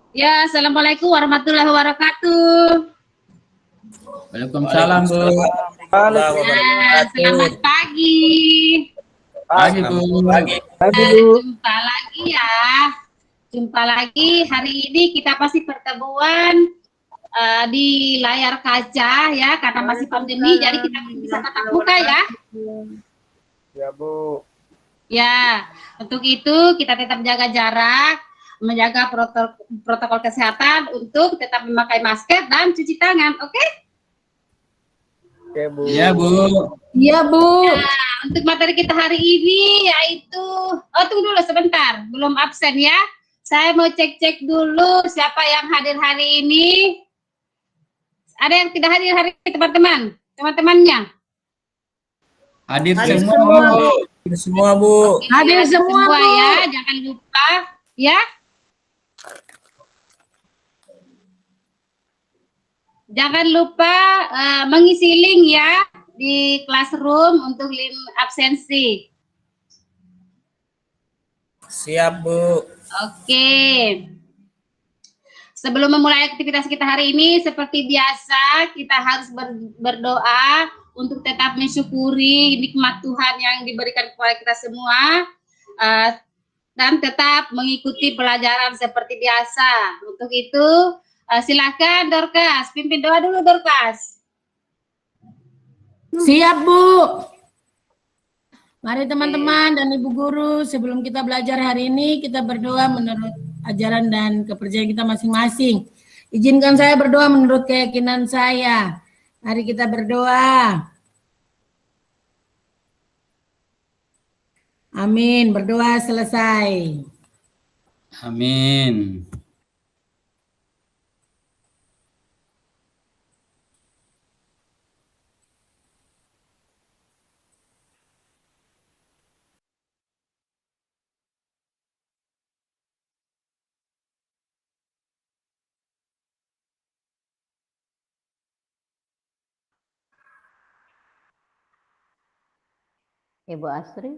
Ya, assalamualaikum warahmatullahi wabarakatuh. Waalaikumsalam, Bu. Selamat pagi. Pagi, Bu. Jumpa lagi ya. Jumpa lagi hari ini kita pasti pertemuan di layar kaca ya, karena masih pandemi, jadi kita belum bisa tatap muka ya. Ya, Bu. Ya, untuk itu kita tetap jaga jarak, menjaga protokol kesehatan untuk tetap memakai masker dan cuci tangan, oke? Oke, Bu. Iya, Bu. Iya, Bu. Nah, untuk materi kita hari ini yaitu, tunggu dulu sebentar, belum absen ya. Saya mau cek-cek dulu siapa yang hadir hari ini. Ada yang tidak hadir hari ini, teman-teman? Teman-temannya? Hadir Hadir semua, semua, Bu. Hadir semua, Bu. Hadir semua, Bu. ya, jangan lupa ya. Jangan lupa mengisi link ya di classroom untuk link absensi. Siap, Bu. Oke. Sebelum memulai aktivitas kita hari ini, seperti biasa, kita harus berdoa untuk tetap mensyukuri nikmat Tuhan yang diberikan kepada kita semua, dan tetap mengikuti pelajaran seperti biasa. Untuk itu, silakan Dorcas, pimpin doa dulu Dorcas. Siap, Bu. Mari teman-teman dan Ibu Guru, sebelum kita belajar hari ini, kita berdoa menurut ajaran dan kepercayaan kita masing-masing. Izinkan saya berdoa menurut keyakinan saya. Mari kita berdoa. Amin. Berdoa selesai. Amin. Ibu Asri.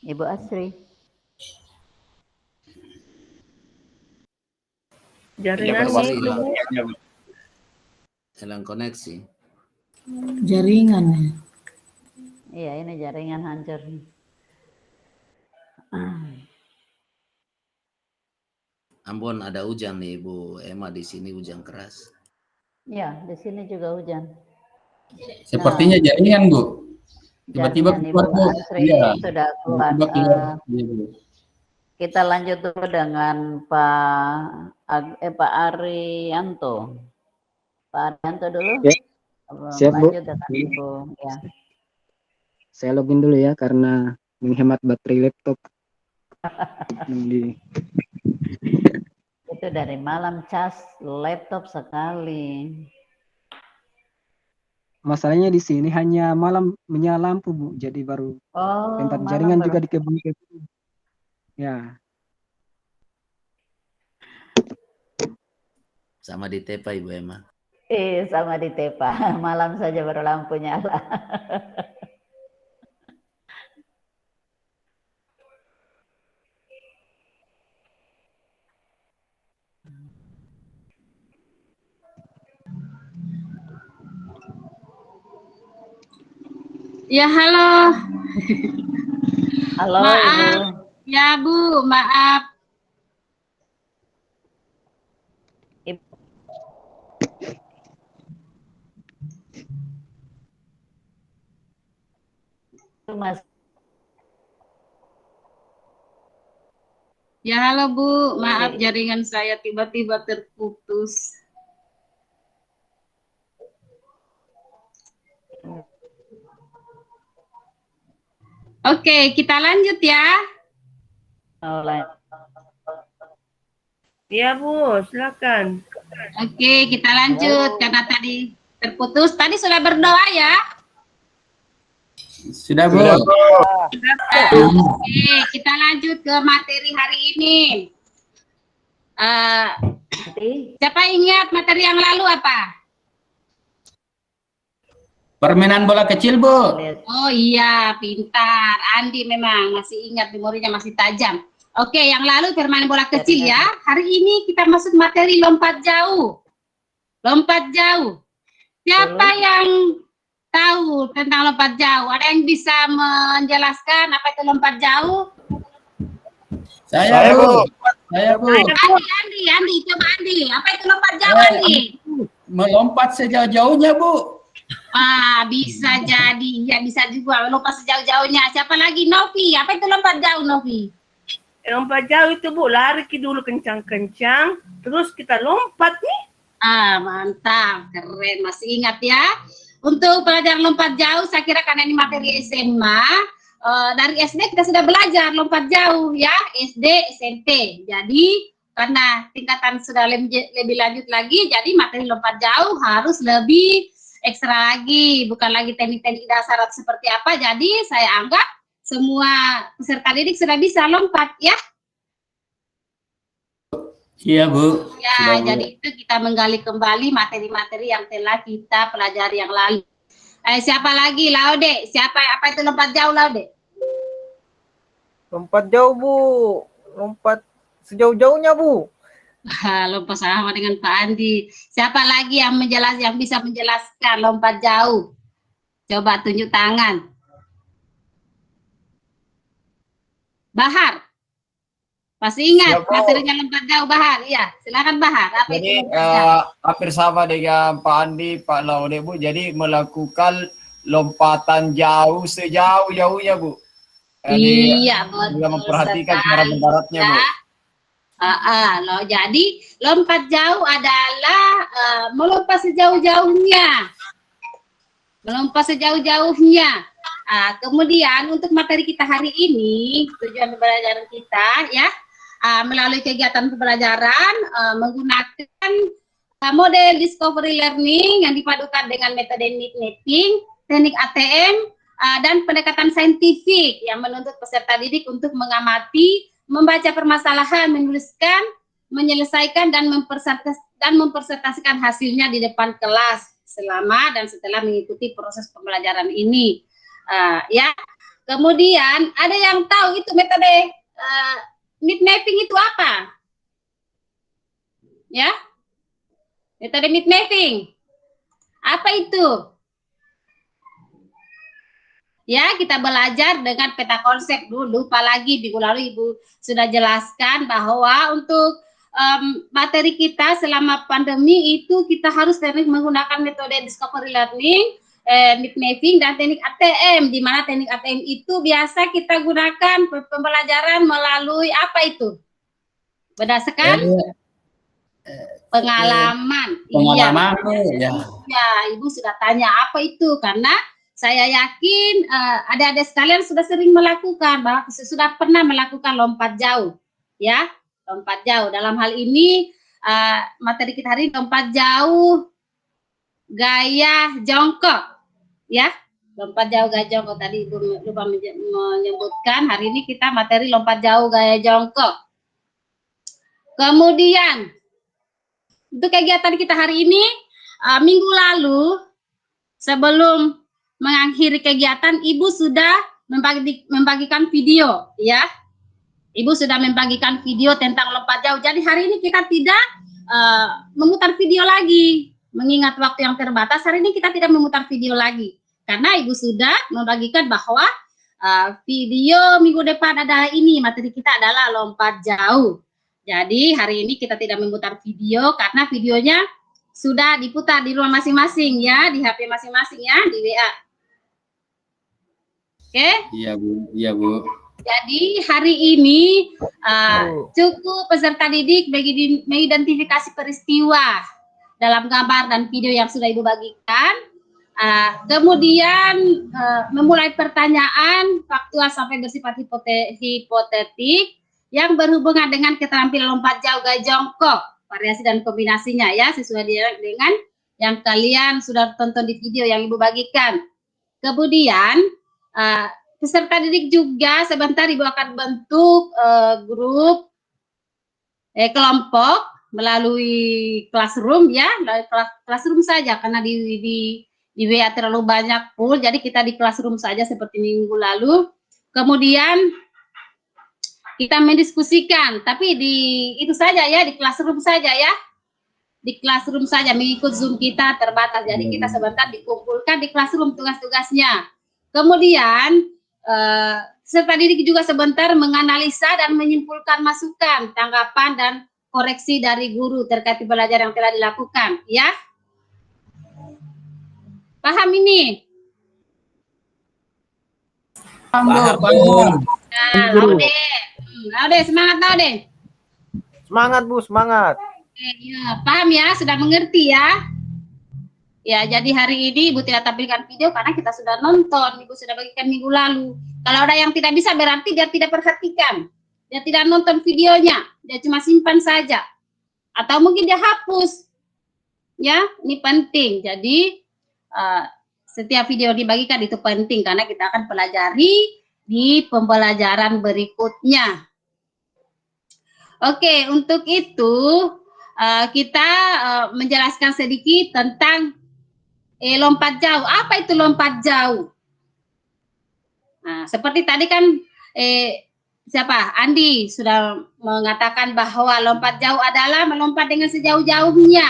Ibu Asri. Jaringannya itu, Bu. Hilang koneksi. Jaringan. Iya, ini jaringan hancur. Ambon ada hujan nih, Bu Emma, di sini hujan keras. Ya, di sini juga hujan. Sepertinya jaringan, Bu. Tiba-tiba Jaringan keluar, Ibu Bu. Asri Iya. sudah keluar. Tiba-tiba keluar. Iya, Bu. Kita lanjut dulu dengan Pak Arianto. Pak Arianto dulu. Ya. Siap, Bu. Lanjut dengan Ibu. Ya. Saya login dulu ya karena menghemat baterai laptop. Itu dari malam cas laptop sekali. Masalahnya di sini hanya malam menyala lampu, Bu. Jadi baru tempat jaringan juga di kebun. Ya. Sama di Tepa, Ibu Emma. Sama di Tepa. Malam saja baru lampu nyala. Ya, halo. Halo, maaf. Ibu. Ya, Bu, maaf. Mas. Ya, halo Bu, maaf jaringan saya tiba-tiba terputus. Oke, kita lanjut ya. Iya, Bu, silakan. Oke, kita lanjut karena tadi terputus. Tadi sudah berdoa ya. Sudah, Bu. Oke, kita lanjut ke materi hari ini. Siapa ingat materi yang lalu apa? Permainan bola kecil, Bu. Oh iya, pintar. Andi memang masih ingat, memorinya masih tajam. Oke, yang lalu permainan bola kecil ya. Hari ini kita masuk materi lompat jauh. Lompat jauh. Siapa yang tahu tentang lompat jauh? Ada yang bisa menjelaskan apa itu lompat jauh? Saya, Bu. Saya, Bu. Andi, coba Andi. Apa itu lompat jauh, Andi? Melompat sejauh-jauhnya, Bu. Bisa jadi. Ya, bisa juga lompat sejauh-jauhnya. Siapa lagi? Novi. Apa itu lompat jauh, Novi? Lompat jauh itu Bu, lari dulu kencang-kencang, terus kita lompat nih. Mantap, keren, masih ingat ya. Untuk pelajaran lompat jauh, saya kira karena ini materi SMA, dari SD kita sudah belajar lompat jauh ya, SD, SMP. Jadi karena tingkatan sudah lebih lanjut lagi, jadi materi lompat jauh harus lebih ekstra lagi, bukan lagi teknik-teknik dasar seperti apa. Jadi saya anggap semua peserta didik sudah bisa lompat ya. Iya, Bu. Ya, Sudah, Bu. jadi itu kita menggali kembali materi-materi yang telah kita pelajari yang lalu. Siapa lagi? Laude. Apa itu lompat jauh, Laude? Lompat jauh, Bu. Lompat sejauh-jauhnya, Bu. Lompat sama dengan Pak Andi. Siapa lagi yang bisa menjelaskan lompat jauh? Coba tunjuk tangan. Bahar. Pasti ingat materinya lompat jauh, Bahar. Iya, silakan Bahar. Apa jadi itu lompat jauh? hampir sama dengan Pak Andi, Pak Laude, Bu. Jadi melakukan lompatan jauh sejauh-jauhnya, Bu. Jadi, Iya, betul. juga memperhatikan cara mendaratnya, Bu. Jadi lompat jauh adalah melompat sejauh-jauhnya. Melompat sejauh-jauhnya. Kemudian untuk materi kita hari ini, tujuan pembelajaran kita ya, melalui kegiatan pembelajaran menggunakan model discovery learning yang dipadukan dengan metode need mapping, teknik ATM, dan pendekatan saintifik yang menuntut peserta didik untuk mengamati, membaca permasalahan, menuliskan, menyelesaikan, dan mempresentasikan hasilnya di depan kelas selama dan setelah mengikuti proses pembelajaran ini. Ya, kemudian ada yang tahu itu metode need mapping itu apa? Ya, metode need mapping apa itu? Ya, kita belajar dengan peta konsep dulu. Lupa lagi minggu lalu Ibu sudah jelaskan bahwa untuk materi kita selama pandemi itu kita harus menggunakan metode discovery learning, need mapping, dan teknik ATM, di mana teknik ATM itu biasa kita gunakan pembelajaran melalui apa itu? Berdasarkan pengalaman. Pengalaman, iya. Ya, Ibu sudah tanya apa itu, karena saya yakin adik-adik sekalian sudah sering melakukan, bahwa sudah pernah melakukan lompat jauh, ya, lompat jauh. Dalam hal ini materi kita hari ini lompat jauh gaya jongkok, ya, lompat jauh gaya jongkok. Tadi Ibu lupa menyebutkan, hari ini kita materi lompat jauh gaya jongkok. Kemudian untuk kegiatan kita hari ini, minggu lalu sebelum mengakhiri kegiatan, Ibu sudah membagikan video, ya. Ibu sudah membagikan video tentang lompat jauh. Jadi hari ini kita tidak memutar video lagi. Mengingat waktu yang terbatas, hari ini kita tidak memutar video lagi. Karena Ibu sudah membagikan bahwa video minggu depan adalah ini, materi kita adalah lompat jauh. Jadi hari ini kita tidak memutar video karena videonya sudah diputar di rumah masing-masing ya, di HP masing-masing ya, di WA. Oke? Iya, Bu. Iya, Bu. Jadi hari ini cukup peserta didik mengidentifikasi peristiwa dalam gambar dan video yang sudah Ibu bagikan. Kemudian memulai pertanyaan faktual sampai bersifat hipotetik yang berhubungan dengan keterampilan lompat jauh gaya jongkok, variasi dan kombinasinya ya, sesuai dengan yang kalian sudah tonton di video yang Ibu bagikan. Kemudian peserta didik juga sebentar Ibu akan bentuk grup kelompok melalui classroom ya, classroom saja karena di WA terlalu banyak full, jadi kita di classroom saja seperti minggu lalu. Kemudian kita mendiskusikan, tapi di itu saja ya, di classroom saja ya. Di classroom saja, mengikut Zoom kita terbatas. Jadi kita sebentar dikumpulkan di classroom tugas-tugasnya. Kemudian serta didik juga sebentar menganalisa dan menyimpulkan masukan, tanggapan dan koreksi dari guru terkait pembelajaran yang telah dilakukan, ya. Paham ini? Paham. Nah, Laude, semangat Laude. Semangat Bu, semangat. Ya, paham ya, sudah mengerti ya. Ya, jadi hari ini Ibu tidak tampilkan video karena kita sudah nonton, Ibu sudah bagikan minggu lalu. Kalau ada yang tidak bisa berarti dia tidak perhatikan, dia tidak nonton videonya, dia cuma simpan saja. Atau mungkin dia hapus. Ya, ini penting. Jadi setiap video dibagikan itu penting karena kita akan pelajari di pembelajaran berikutnya. Oke, untuk itu kita menjelaskan sedikit tentang lompat jauh. Apa itu lompat jauh? Nah, seperti tadi kan siapa? Andi sudah mengatakan bahwa lompat jauh adalah melompat dengan sejauh-jauhnya.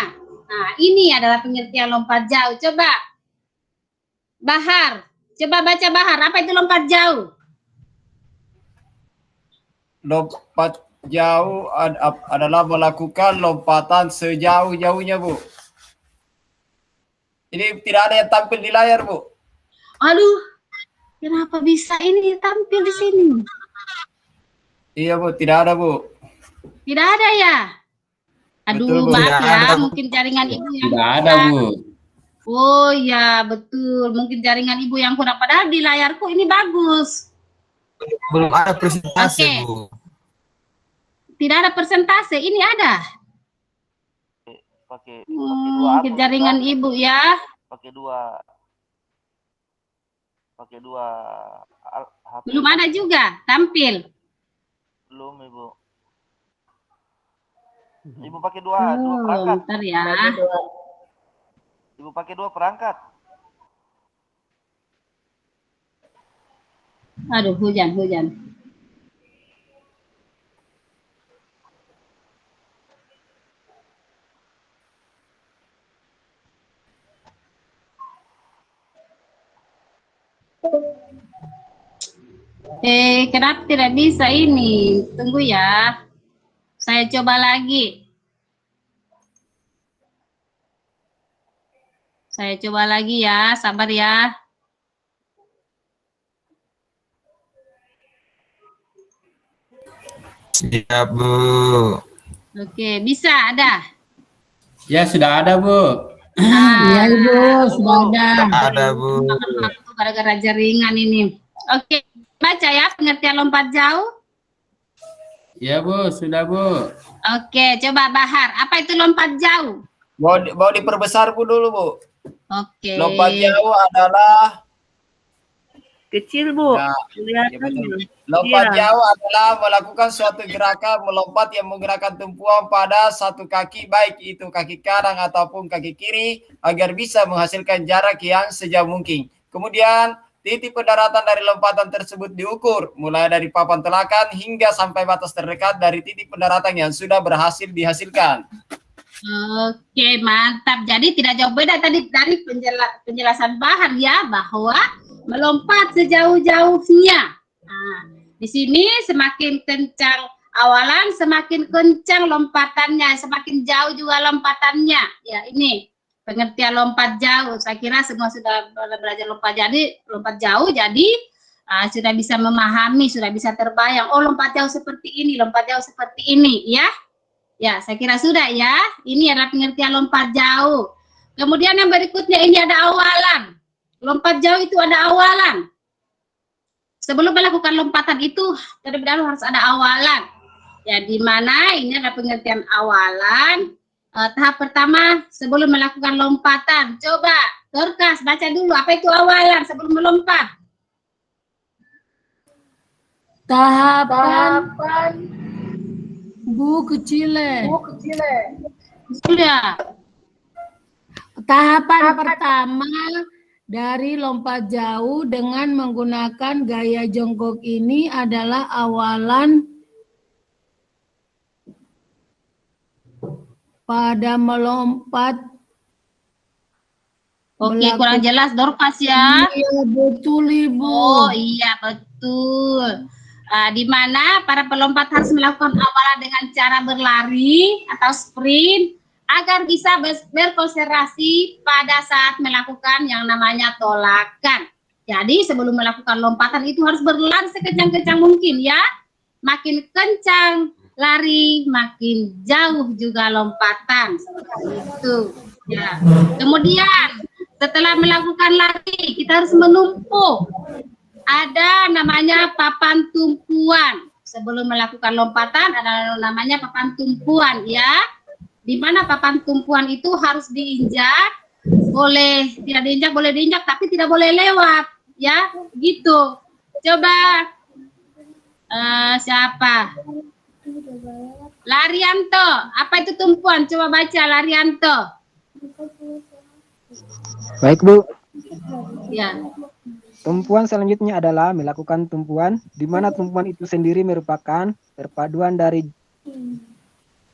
Nah, ini adalah pengertian lompat jauh. Coba Bahar, coba baca Bahar. Apa itu lompat jauh? Lompat jauh adalah melakukan lompatan sejauh-jauhnya, Bu. Ini tidak ada yang tampil di layar, Bu. Aduh, kenapa bisa ini tampil di sini? Iya, Bu, tidak ada, Bu. Tidak ada ya? Aduh, Betul, Bu. maaf Tidak ya, ada, Bu. mungkin jaringan ibu yang Tidak ada, Bu. Oh ya, betul. Mungkin jaringan ibu yang kurang. Padahal di layarku ini bagus. Belum ada presentasi, Oke. Bu. Tidak ada persentase. Ini ada. Pakai Mungkin jaringan ibu ya. pakai dua HP. Belum ada juga tampil. Belum, Ibu. Ibu pakai dua perangkat. Bentar ya. Ibu pakai dua perangkat. Aduh, hujan. Kenapa tidak bisa ini? Tunggu ya. Saya coba lagi. Ya, sabar ya. Siap, Bu. Oke, bisa ada. Ya, sudah ada, Bu. Iya Ibu, sudah ada. Ada, Bu. Gara-gara jaringan ini. Oke, baca ya pengertian lompat jauh. Ya, Bu, sudah, Bu. Oke, coba Bahar. Apa itu lompat jauh? Mau diperbesar, Bu, dulu, Bu. Oke. Lompat jauh adalah Kecil, Bu. Ya, Kelihatannya. lompat Iya. jauh adalah melakukan suatu gerakan melompat yang menggunakan tumpuan pada satu kaki, baik itu kaki kanan ataupun kaki kiri, agar bisa menghasilkan jarak yang sejauh mungkin. Kemudian, titik pendaratan dari lompatan tersebut diukur, mulai dari papan telakan hingga sampai batas terdekat dari titik pendaratan yang sudah berhasil dihasilkan. Oke, mantap. Jadi tidak jauh beda tadi dari penjelasan Bahar ya, bahwa melompat sejauh-jauhnya. Nah, di sini semakin kencang awalan, semakin kencang lompatannya, semakin jauh juga lompatannya. Ya, ini pengertian lompat jauh. Saya kira semua sudah belajar lompat jauh, jadi sudah bisa memahami, sudah bisa terbayang. Oh, lompat jauh seperti ini, ya. Ya, saya kira sudah ya. Ini adalah pengertian lompat jauh. Kemudian yang berikutnya ini ada awalan. Lompat jauh itu ada awalan. Sebelum melakukan lompatan itu terlebih dahulu harus ada awalan. Ya, di mana ini ada pengertian awalan. Tahap pertama sebelum melakukan lompatan. Coba Dorcas baca dulu apa itu awalan sebelum melompat. Tahapan Bu kecil. Sudah. Tahapan pertama dari lompat jauh dengan menggunakan gaya jongkok ini adalah awalan pada melompat. Oke, kurang jelas Dorcas ya. Iya, betul Ibu. Oh iya betul. Di mana para pelompat harus melakukan awalan dengan cara berlari atau sprint agar bisa berkonsentrasi pada saat melakukan yang namanya tolakan. Jadi sebelum melakukan lompatan itu harus berlari sekencang-kencang mungkin ya. Makin kencang lari, makin jauh juga lompatan. Seperti itu. Ya. Kemudian setelah melakukan lari, kita harus menumpuk. Ada namanya papan tumpuan. Sebelum melakukan lompatan, ada namanya papan tumpuan, ya. Di mana papan tumpuan itu harus diinjak, tidak diinjak, boleh diinjak, tapi tidak boleh lewat, ya. Gitu. Coba, siapa? Larianto. Apa itu tumpuan? Coba baca, Larianto. Baik Bu. Ya. Tumpuan selanjutnya adalah melakukan tumpuan, di mana tumpuan itu sendiri merupakan perpaduan dari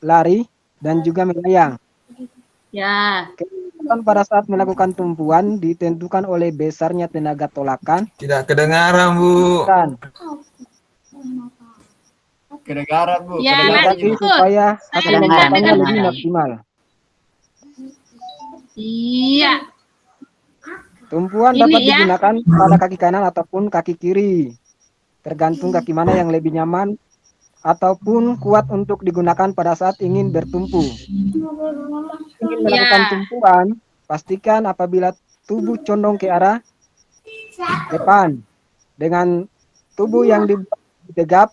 lari dan juga melayang. Ya. Kemudian pada saat melakukan tumpuan ditentukan oleh besarnya tenaga tolakan. Tidak kedengaran Bu. Kedengaran Bu. Ya, Tapi supaya hasil lompatannya lebih maksimal. Iya. Tumpuan Ini dapat ya. digunakan pada kaki kanan ataupun kaki kiri. Tergantung kaki mana yang lebih nyaman ataupun kuat untuk digunakan pada saat ingin bertumpu. Ingin melakukan tumpuan, pastikan apabila tubuh condong ke arah depan. Dengan tubuh yang ditegap,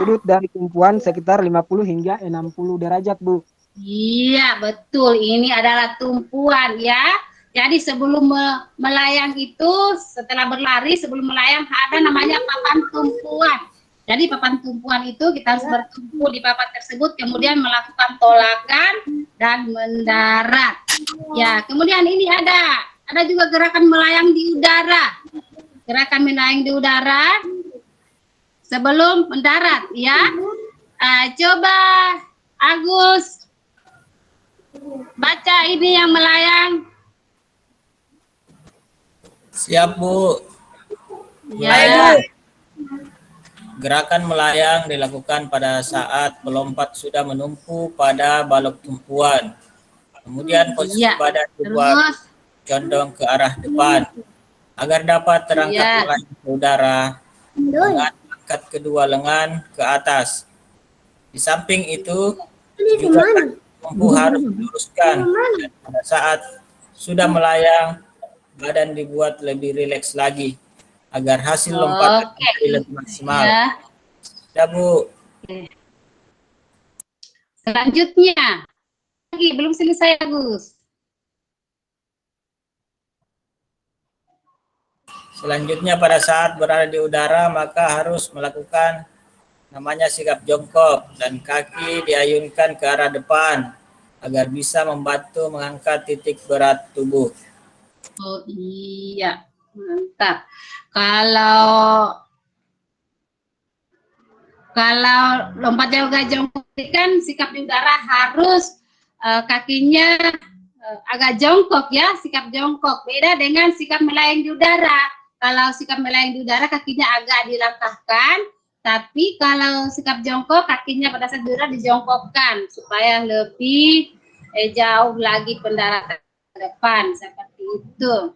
sudut dari tumpuan sekitar 50 hingga 60 derajat, Bu. Iya, betul. Ini adalah tumpuan ya. Jadi sebelum melayang itu, setelah berlari, sebelum melayang ada namanya papan tumpuan. Jadi papan tumpuan itu kita harus bertumpu di papan tersebut, kemudian melakukan tolakan dan mendarat. Ya, kemudian ini ada juga gerakan melayang di udara. Gerakan melayang di udara sebelum mendarat ya. Coba Agus baca ini yang melayang. Siap Bu. Ya. Gerakan melayang dilakukan pada saat pelompat sudah menumpu pada balok tumpuan. Kemudian posisi badan dibuat condong ke arah depan agar dapat terangkat melayang ke udara dengan angkat kedua lengan ke atas. Di samping itu juga tumpu harus diluruskan dan pada saat sudah melayang badan dibuat lebih rileks lagi agar hasil lompatan lebih maksimal. Ya Bu. Selanjutnya lagi belum selesai Agus. Selanjutnya pada saat berada di udara maka harus melakukan namanya sikap jongkok dan kaki diayunkan ke arah depan agar bisa membantu mengangkat titik berat tubuh. Oh iya, mantap. Kalau lompat jauh gak jongkok kan sikap di udara harus kakinya agak jongkok ya, sikap jongkok. Beda dengan sikap melayang di udara. Kalau sikap melayang di udara kakinya agak dilangkahkan, tapi kalau sikap jongkok kakinya pada saat di udara dijongkokkan supaya lebih jauh lagi pendaratan ke depan seperti itu.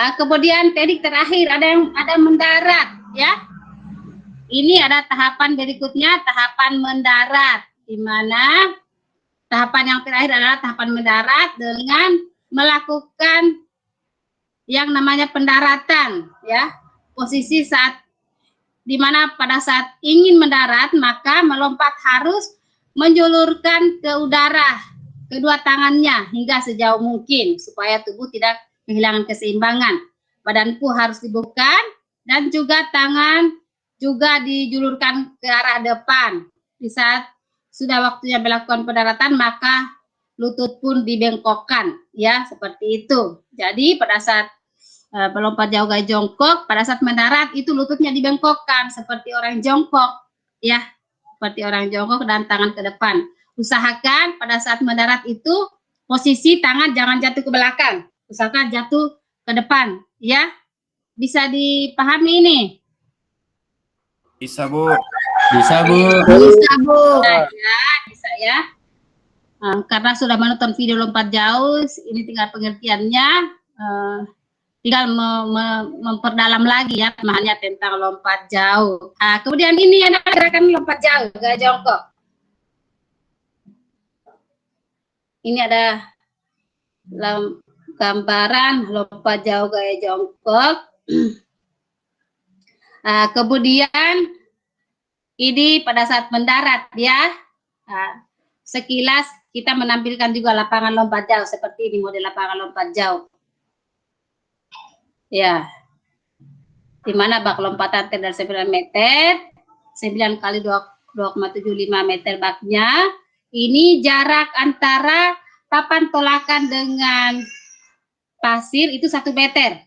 Kemudian teknik terakhir ada mendarat ya. Ini ada tahapan berikutnya, tahapan mendarat, di mana tahapan yang terakhir adalah tahapan mendarat dengan melakukan yang namanya pendaratan ya. Posisi saat di mana pada saat ingin mendarat maka melompat harus menjulurkan ke udara kedua tangannya hingga sejauh mungkin supaya tubuh tidak kehilangan keseimbangan. Badan pun harus dibuka dan juga tangan juga dijulurkan ke arah depan. Di saat sudah waktunya melakukan pendaratan maka lutut pun dibengkokkan ya, seperti itu. Jadi pada saat pelompat jauh gak jongkok, pada saat mendarat itu lututnya dibengkokkan seperti orang jongkok ya, seperti orang jongkok dan tangan ke depan. usahakan pada saat mendarat itu posisi tangan jangan jatuh ke belakang, usahakan jatuh ke depan, ya. Bisa dipahami ini? Bisa, Bu. Bisa, Bu. Bisa, Bu. Nah, ya, bisa ya. Karena sudah menonton video lompat jauh, ini tinggal pengertiannya, tinggal memperdalam lagi ya pemahamannya tentang lompat jauh. Kemudian ini ada gerakan lompat jauh, gaya jongkok. Ini ada gambaran lompat jauh gaya jongkok. Kemudian ini pada saat mendarat ya, sekilas kita menampilkan juga lapangan lompat jauh seperti ini, model lapangan lompat jauh. Ya, di mana bak lompatan terdiri 9 meter, 9 kali 2,75 meter baknya. Ini jarak antara papan tolakan dengan pasir itu 1 meter.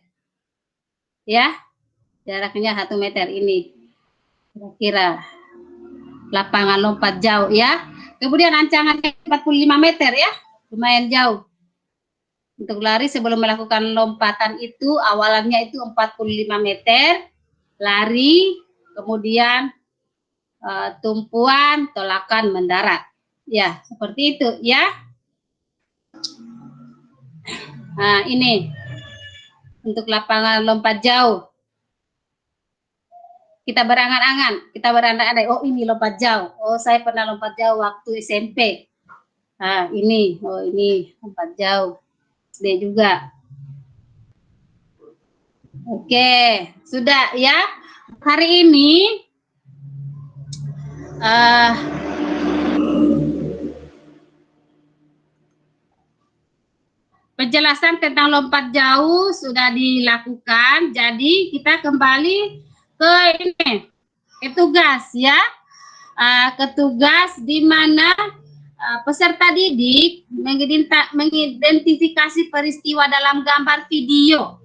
Ya, jaraknya 1 meter ini. Kira-kira lapangan lompat jauh ya. Kemudian ancangannya 45 meter ya, lumayan jauh. Untuk lari sebelum melakukan lompatan itu awalannya itu 45 meter, lari, kemudian tumpuan, tolakan, mendarat. Ya, seperti itu ya. Nah, ini untuk lapangan lompat jauh. Kita berangan-angan, oh ini lompat jauh, oh saya pernah lompat jauh waktu SMP. Ini, oh ini lompat jauh, SD juga. Oke, sudah ya. Hari ini penjelasan tentang lompat jauh sudah dilakukan, jadi kita kembali ke ini, ke tugas ya, ke tugas di mana peserta didik mengidentifikasi peristiwa dalam gambar video.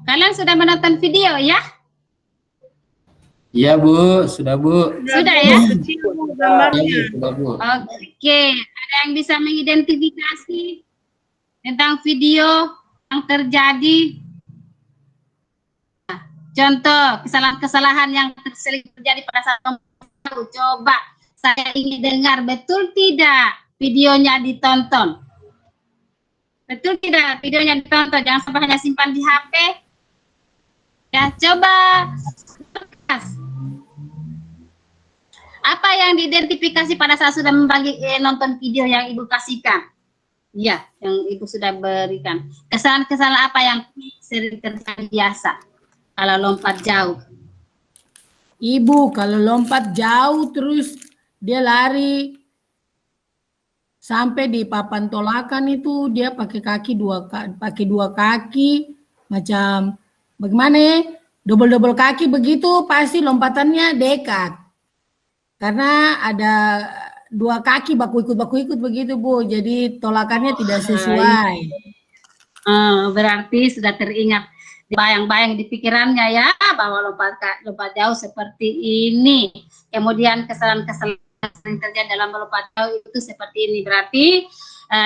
Kalian sudah menonton video ya? Iya, Bu. Sudah, Bu. Sudah ya? Gambarnya. Sudah, Bu. Oke, ada yang bisa mengidentifikasi tentang video yang terjadi? Contoh kesalahan-kesalahan yang sering terjadi pada saat coba saya ingin dengar, betul tidak videonya ditonton? Betul tidak videonya ditonton? Jangan sampai hanya simpan di HP. Ya, coba. Apa yang diidentifikasi pada saat sudah membagi nonton video yang Ibu kasihkan? Ya, yang Ibu sudah berikan. Kesalahan-kesalahan apa yang sering terjadi biasa kalau lompat jauh? Ibu, kalau lompat jauh terus dia lari sampai di papan tolakan itu dia pakai dua kaki macam bagaimana ya? Double kaki begitu pasti lompatannya dekat. Karena ada 2 kaki baku ikut begitu, Bu. Jadi tolakannya tidak sesuai. Berarti sudah teringat, bayang-bayang di pikirannya ya bahwa lompat jauh seperti ini. Kemudian kesalahan-kesalahan yang terjadi dalam melompat jauh itu seperti ini. Berarti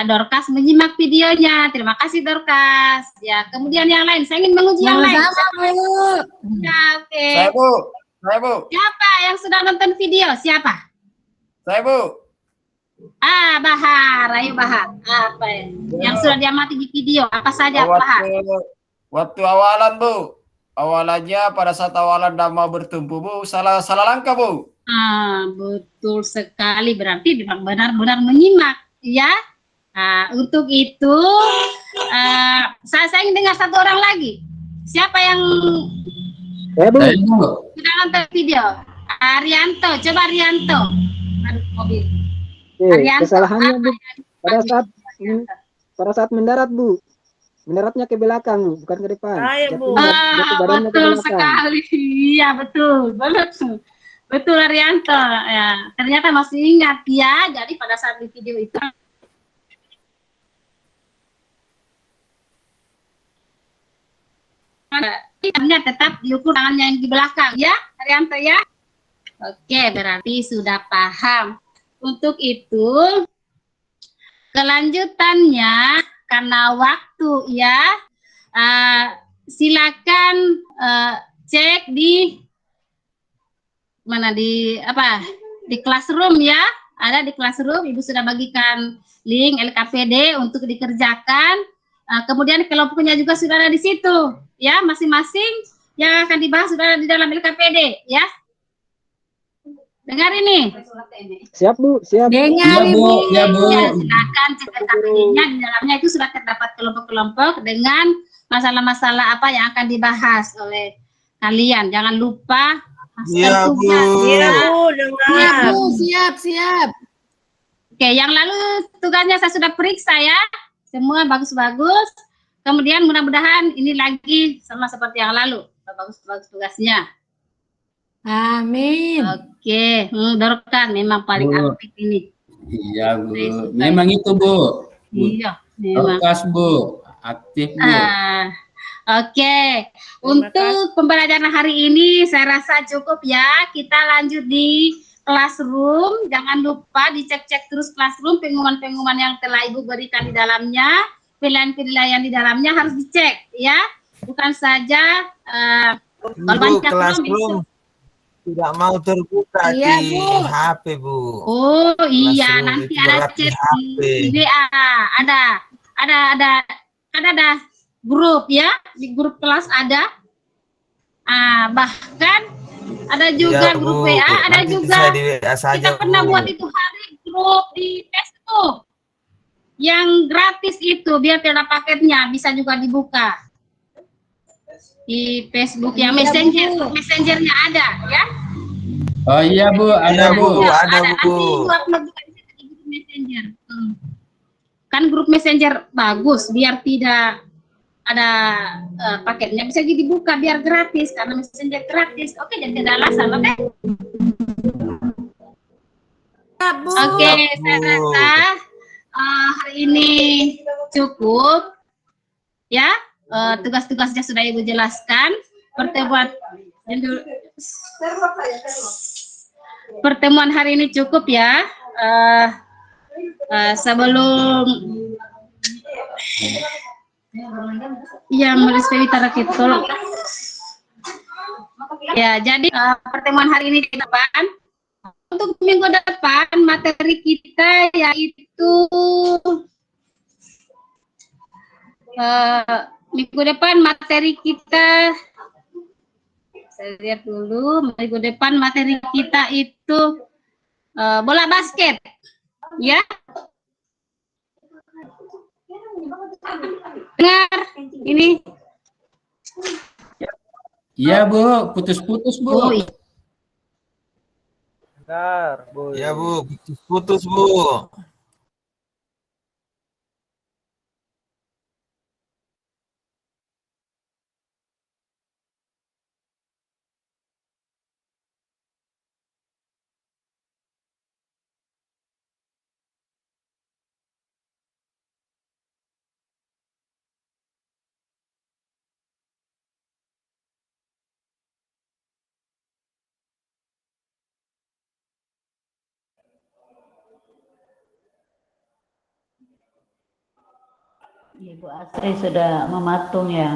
Dorcas menyimak videonya. Terima kasih Dorcas. Ya, kemudian yang lain, saya ingin menguji yang lain. Bu. Ya, oke. Saya, Bu. Siapa yang sudah nonton video? Siapa? Saya, Bu. Bahar, ayo Bahar. Apa ya? Yang sudah diamati di video, apa saja Bahar? Waktu awalan, Bu. Awalannya pada saat awalan nama bertumpu, Bu. Salah langkah, Bu. Betul sekali, berarti benar-benar menyimak, ya. Untuk itu, saya ingin dengar satu orang lagi. Siapa yang sudah nonton video? Arianto, coba Arianto. Mobil. Arianto, Kesalahannya Bu, pada saat mendarat Bu, mendaratnya ke belakang Bu, bukan ke depan. Bu. Betul sekali, iya betul. Betul Arianto, ya ternyata masih ingat ya. Jadi pada saat di video itu tangannya tetap diukur tangannya yang di belakang ya, Arianto ya. Oke, berarti sudah paham. Untuk itu, kelanjutannya karena waktu ya, silakan cek di mana di classroom ya. Ada di classroom, Ibu sudah bagikan link LKPD untuk dikerjakan. Kemudian kelompoknya juga sudah ada di situ ya, masing-masing yang akan dibahas sudah ada di dalam LKPD ya. Dengar ini. Siap Bu, siap. Dengar Ya, ini. Bu. Ya, Bu. Ya, silakan cek LKPD-nya, di dalamnya itu sudah terdapat kelompok-kelompok dengan masalah-masalah apa yang akan dibahas oleh kalian. Jangan lupa Iya, Bu. Iya, Bu, dengar. Siap. Oke, yang lalu tugasnya saya sudah periksa ya. Semua bagus-bagus. Kemudian mudah-mudahan ini lagi sama seperti yang lalu. Bagus-bagus tugasnya. Amin. Oke, Dorkan memang paling Bu. aktif ini. Iya, Bu. Memang itu, Bu. Iya, memang. Dorcas, Bu. Aktif, Bu. Oke, untuk pembelajaran hari ini saya rasa cukup ya. Kita lanjut di classroom. Jangan lupa dicek-cek terus classroom, pengumuman-pengumuman yang telah Ibu berikan di dalamnya, pilihan-pilihan di dalamnya harus dicek ya. Bukan saja kalau Bu, banyak classroom tidak mau terbuka Iya, di Bu. HP, Bu. Oh iya, Classroom nanti itu ada berat di chat HP. di WA, ada grup ya, di grup kelas ada. Bahkan ada juga Iya, grup Bu. WA, ada Nanti juga bisa di WA saja, kita pernah Bu. buat itu hari grup di Facebook yang gratis itu, biar tidak paketnya bisa juga dibuka di Facebook yang Iya, Messenger, Bu. Messengernya ada ya. Oh iya, Bu. Ada, Iya, Bu. Bu. Ada, Nanti Bu. Ibu upload juga di situ di grup Messenger. Kan grup Messenger bagus biar tidak ada paketnya, bisa jadi dibuka biar gratis karena Messenger gratis. Oke, jadi tidak alasan, oke? Oke, saya rasa hari ini cukup ya. Tugas-tugasnya sudah Ibu jelaskan. Pertemuan hari ini cukup ya. Sebelum ya, jadi pertemuan hari ini di depan. Untuk minggu depan materi kita yaitu minggu depan materi kita, saya lihat dulu, minggu depan materi kita itu bola basket ya. Dengar ini. Iya, Bu. Putus-putus, Bu. Oh, iya. Bentar, Bu. Ya, Bu. Putus, Bu. Ibu Asri sudah mematung ya.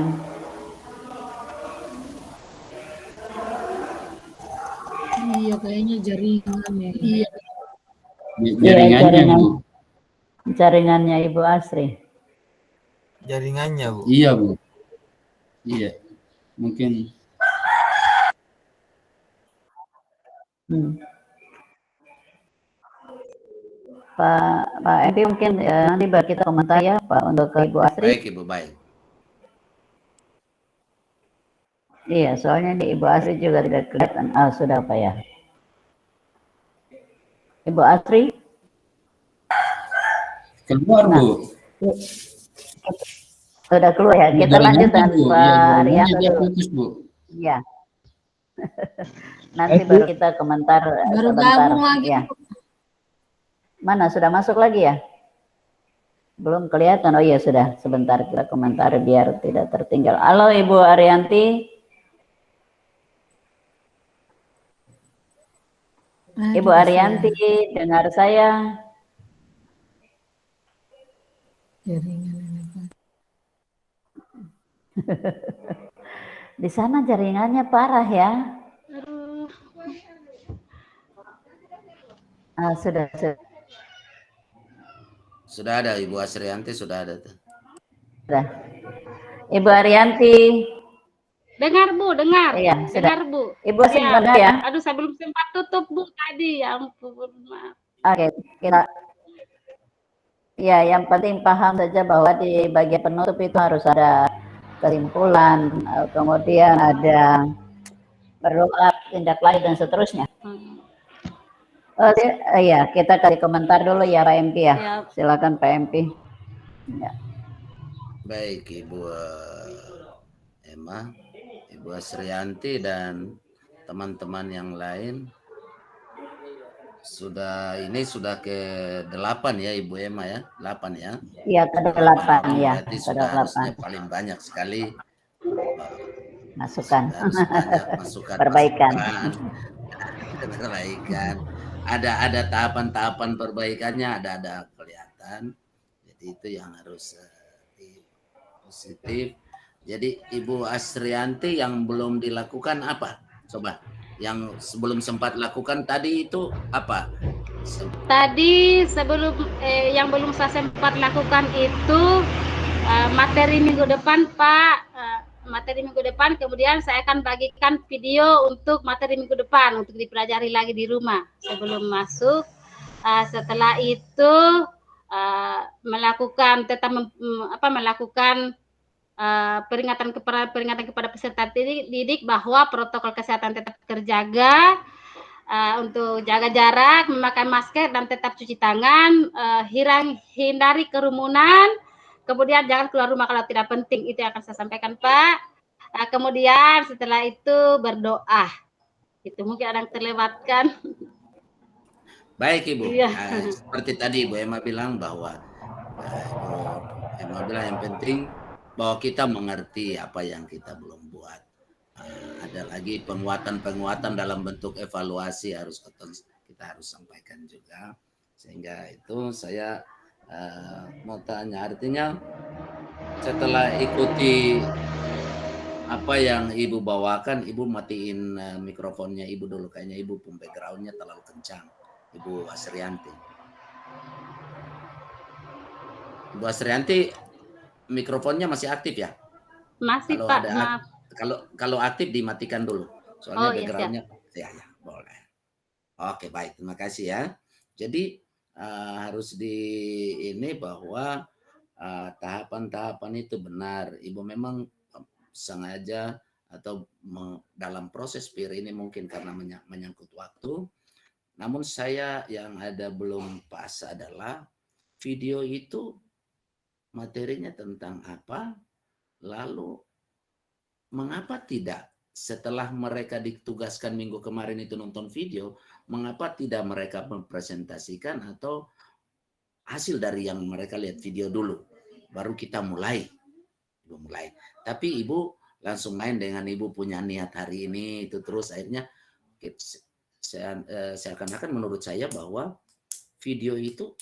Iya, kayaknya jaringan ya. Iya. Jaringannya, Bu. Jaringannya Ibu Asri. Jaringannya, Bu. Iya, Bu. Iya. Mungkin. Pak Epi mungkin nanti baru kita komentar ya Pak untuk ke Ibu Asri. Baik, Ibu, baik. Iya, soalnya di Ibu Asri juga tidak kelihatan. Sudah Pak ya. Ibu Asri. Keluar, Bu. Sudah keluar ya. Kita lanjut dengan Pak Rianto dia dulu. putus, Bu. Iya. Nanti baru kita komentar Baru sebentar. gabung lagi. Ya. Mana sudah masuk lagi ya? Belum kelihatan. Oh iya sudah. Sebentar kita komentar biar tidak tertinggal. Halo Ibu Arianti. Ibu Arianti, dengar saya? Di sana jaringannya parah ya. Sudah. Sudah ada Ibu Asrianti, sudah ada tuh. Sudah. Ibu Arianti. Dengar Bu, dengar. Iya, dengar sudah. Bu. Ibu masih dengar ya? Aduh, saya belum sempat tutup Bu tadi. Ya ampun, maaf. Oke, kita. Ya, yang penting paham saja bahwa di bagian penutup itu harus ada kesimpulan, kemudian ada berdoa, tindak lanjut dan seterusnya. Iya, kita kasih komentar dulu ya Pak MP ya. Silakan Pak MP. Ya. Baik Ibu Emma, Ibu Asrianti dan teman-teman yang lain. Sudah ke-8 ya Ibu Emma ya, 8 ya. Iya, ke-8 ya. Berarti sudah harusnya paling banyak sekali masukan. Masukan Perbaikan. Ada tahapan-tahapan perbaikannya, ada kelihatan. Jadi itu yang harus positif. Jadi Ibu Asrianti yang belum dilakukan apa? Coba yang sebelum sempat lakukan tadi itu apa? Tadi sebelum yang belum saya sempat lakukan itu materi minggu depan Pak. Materi minggu depan, kemudian saya akan bagikan video untuk materi minggu depan untuk dipelajari lagi di rumah sebelum masuk. Setelah itu melakukan peringatan kepada peserta didik bahwa protokol kesehatan tetap terjaga, untuk jaga jarak, memakai masker dan tetap cuci tangan, hindari kerumunan. Kemudian jangan keluar rumah kalau tidak penting, itu yang akan saya sampaikan Pak. Kemudian setelah itu berdoa. Itu mungkin ada yang terlewatkan. Baik Ibu, Iya. seperti tadi Ibu Emma bilang bahwa yang penting bahwa kita mengerti apa yang kita belum buat. Ada lagi penguatan dalam bentuk evaluasi kita harus sampaikan juga. Sehingga itu saya mau tanya, artinya setelah ikuti apa yang Ibu bawakan, Ibu matiin mikrofonnya Ibu dulu, kayaknya Ibu background-nya terlalu kencang, Ibu Asrianti. Ibu Asrianti, mikrofonnya masih aktif ya? Masih Pak, maaf. Kalau aktif dimatikan dulu, soalnya background-nya ya boleh. Oke baik, terima kasih ya. Jadi harus ini bahwa tahapan-tahapan itu benar. Ibu memang sengaja atau dalam proses PIR ini mungkin karena menyangkut waktu. Namun saya yang ada belum pas adalah video itu materinya tentang apa, lalu mengapa tidak setelah mereka ditugaskan minggu kemarin itu nonton video, mengapa tidak mereka mempresentasikan atau hasil dari yang mereka lihat video dulu, baru kita mulai. Tapi Ibu langsung main dengan Ibu punya niat hari ini itu terus akhirnya saya akan menurut saya bahwa video itu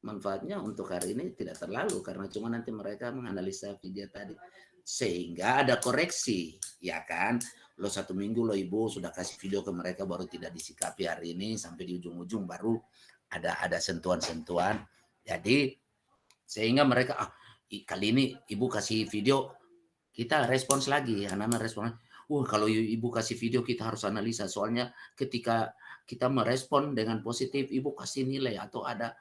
manfaatnya untuk hari ini tidak terlalu karena cuma nanti mereka menganalisa video tadi sehingga ada koreksi ya kan. Lo 1 minggu lo Ibu sudah kasih video ke mereka baru tidak disikapi hari ini sampai di ujung-ujung baru ada sentuhan-sentuhan. Jadi sehingga mereka kali ini Ibu kasih video kita respons lagi, anak-anak respons. Kalau Ibu kasih video kita harus analisa soalnya ketika kita merespon dengan positif Ibu kasih nilai atau ada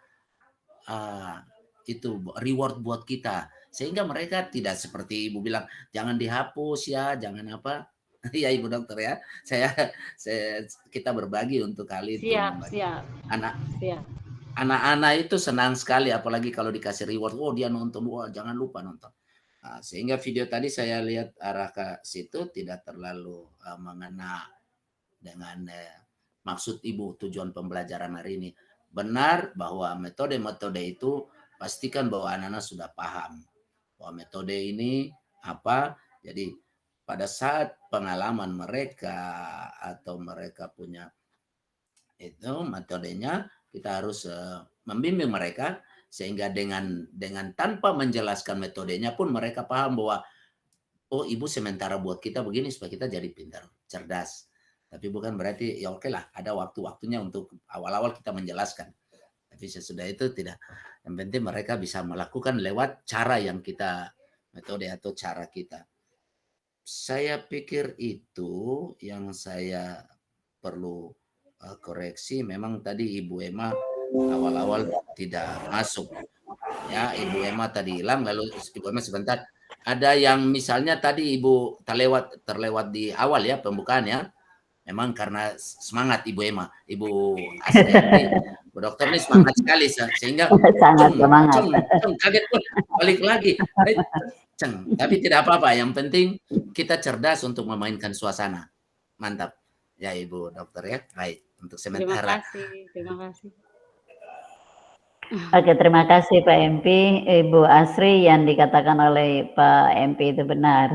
itu reward buat kita sehingga mereka tidak seperti Ibu bilang jangan dihapus ya, jangan apa. Ya Ibu dokter ya, kita berbagi untuk kali itu. Siap. Anak-anak itu senang sekali apalagi kalau dikasih reward, dia nonton, jangan lupa nonton. Sehingga video tadi saya lihat arah ke situ tidak terlalu mengena dengan maksud Ibu tujuan pembelajaran hari ini. Benar bahwa metode-metode itu pastikan bahwa anak-anak sudah paham bahwa metode ini apa. Jadi pada saat pengalaman mereka atau mereka punya Itu metodenya kita harus membimbing mereka sehingga dengan tanpa menjelaskan metodenya pun mereka paham bahwa oh ibu sementara buat kita begini supaya kita jadi pintar, cerdas. Tapi bukan berarti ya oke lah ada waktu-waktunya untuk awal-awal kita menjelaskan. Tapi sesudah itu tidak. Yang penting mereka bisa melakukan lewat cara yang kita, metode atau cara kita. Saya pikir itu yang saya perlu koreksi. Memang tadi Ibu Emma awal-awal tidak masuk. Ya, Ibu Emma tadi hilang, lalu Ibu Emma sebentar. Ada yang misalnya tadi Ibu terlewat di awal ya pembukaan ya. Memang karena semangat Ibu Emma, Ibu Asri, Bu Dokter ini semangat sekali sehingga sangat semangat. Kaget pun balik lagi. Tapi tidak apa-apa, yang penting kita cerdas untuk memainkan suasana. Mantap. Ya Ibu Dokter ya. Baik, untuk sementara. Terima kasih. Oke, terima kasih Pak MP. Ibu Asri, yang dikatakan oleh Pak MP itu benar.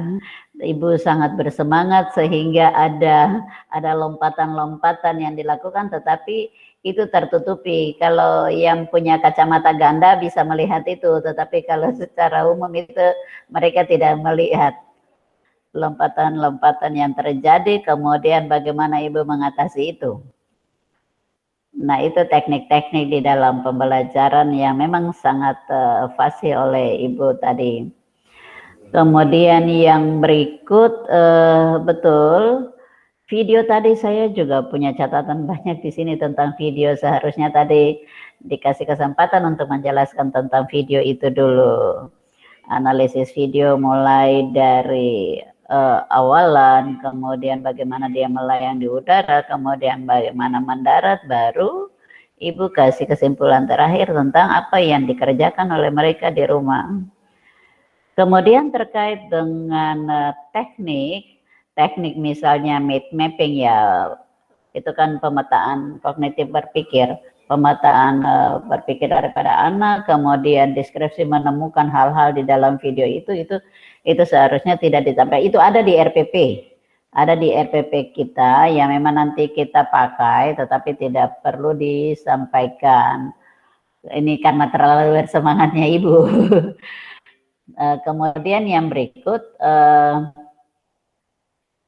Ibu sangat bersemangat sehingga ada lompatan-lompatan yang dilakukan, tetapi itu tertutupi. Kalau yang punya kacamata ganda bisa melihat itu, tetapi kalau secara umum itu mereka tidak melihat lompatan-lompatan yang terjadi, kemudian bagaimana Ibu mengatasi itu. Nah, itu teknik-teknik di dalam pembelajaran yang memang sangat fasih oleh Ibu tadi. Kemudian yang berikut, betul, video tadi saya juga punya catatan banyak di sini tentang video. Seharusnya tadi dikasih kesempatan untuk menjelaskan tentang video itu dulu. Analisis video mulai dari awalan, kemudian bagaimana dia melayang di udara, kemudian bagaimana mendarat, baru Ibu kasih kesimpulan terakhir tentang apa yang dikerjakan oleh mereka di rumah. Kemudian terkait dengan teknik misalnya mapping ya, itu kan pemetaan kognitif berpikir, pemetaan berpikir daripada anak, kemudian deskripsi menemukan hal-hal di dalam video itu seharusnya tidak disampaikan. Itu ada di RPP. Ada di RPP kita yang memang nanti kita pakai, tetapi tidak perlu disampaikan. Ini karena terlalu bersemangatnya Ibu. Kemudian yang berikut,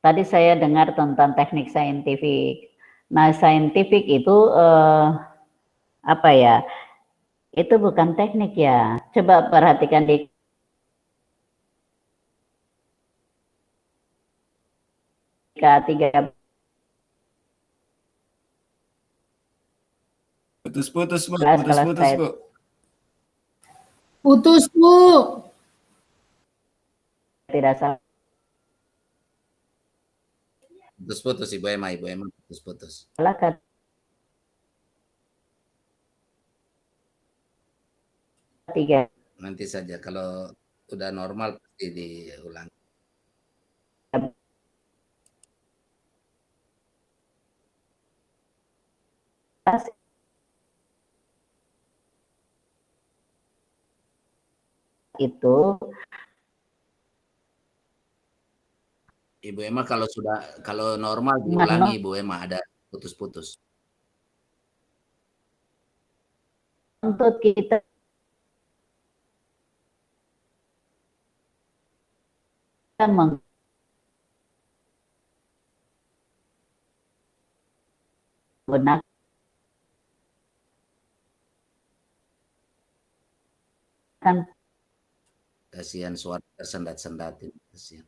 tadi saya dengar tentang teknik saintifik. Nah, saintifik itu apa ya? Itu bukan teknik ya. Coba perhatikan di K3. Putus-putus, Bu. Putus-putus, Bu. Putus, Bu. Tidak salah. Putus-putus Ibu Emma putus-putus. Tiga. Nanti saja kalau sudah normal pasti diulang. Itu Ibu Emma kalau normal diulangi Ibu Emma, ada putus-putus. Untuk kita menggunakan kasihan suara tersendat-sendat. Kasihan.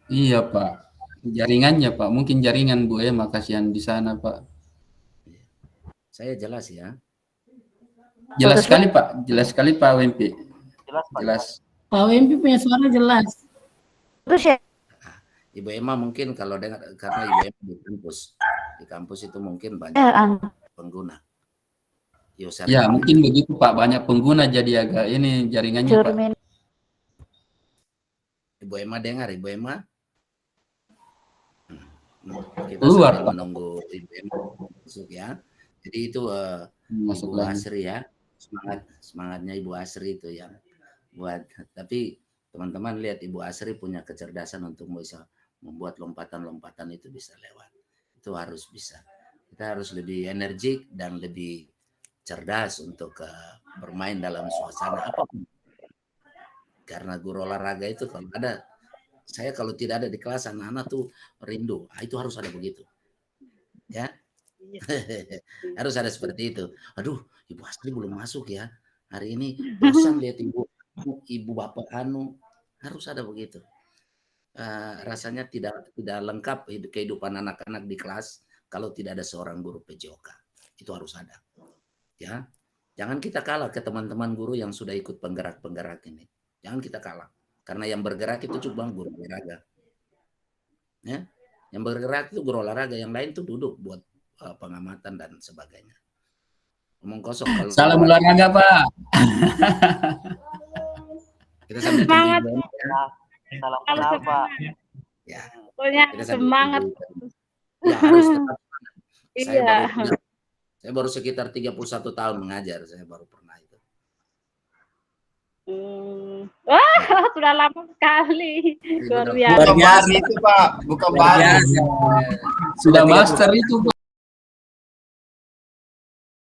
Iya Pak, jaringannya Pak, mungkin jaringan Bu Emma kasihan di sana Pak. Saya jelas ya. Jelas sekali Pak, jelas sekali Pak WMP. Jelas. Pak WMP punya suara jelas. Terus ya. Ibu Emma mungkin kalau dengar, karena Ibu Emma di kampus itu mungkin banyak pengguna. Ya mungkin begitu Pak, banyak pengguna jadi agak ini jaringannya Pak. Ibu Emma dengar, Ibu Emma? Kita Keluar, sambil menunggu Ibu Emma masuk ya. Jadi itu Ibu Asri ya, semangatnya Ibu Asri itu yang buat. Tapi teman-teman lihat Ibu Asri punya kecerdasan untuk bisa membuat lompatan-lompatan itu bisa lewat. Itu harus bisa. Kita harus lebih energik dan lebih cerdas untuk bermain dalam suasana apapun. Karena guru olahraga itu kalau ada, saya kalau tidak ada di kelas anak-anak tuh rindu. Itu harus ada begitu. Ya. Harus ada seperti itu. Aduh, Ibu Astri belum masuk ya. Hari ini bosan lihat ibu bapak harus ada begitu. Rasanya tidak lengkap kehidupan anak-anak di kelas kalau tidak ada seorang guru PJOK. Itu harus ada. Ya. Jangan kita kalah ke teman-teman guru yang sudah ikut penggerak-penggerak ini. Jangan kita kalah. Karena yang bergerak itu cuma guru olahraga. Ya. Yang bergerak itu guru olahraga, yang lain tuh duduk buat pengamatan dan sebagainya. Ngomong kosong. Kalau salam olahraga, Pak. Kita sambil semangat. Salam kenal, Pak. Ya. Pokoknya semangat. Ya, harus tetap semangat. Iya. Saya baru sekitar 31 tahun mengajar, saya baru pernah itu. Wah, sudah lama sekali. Luar biasa. Bukan baru itu, Pak. Bukan baru. Sudah master itu, Pak.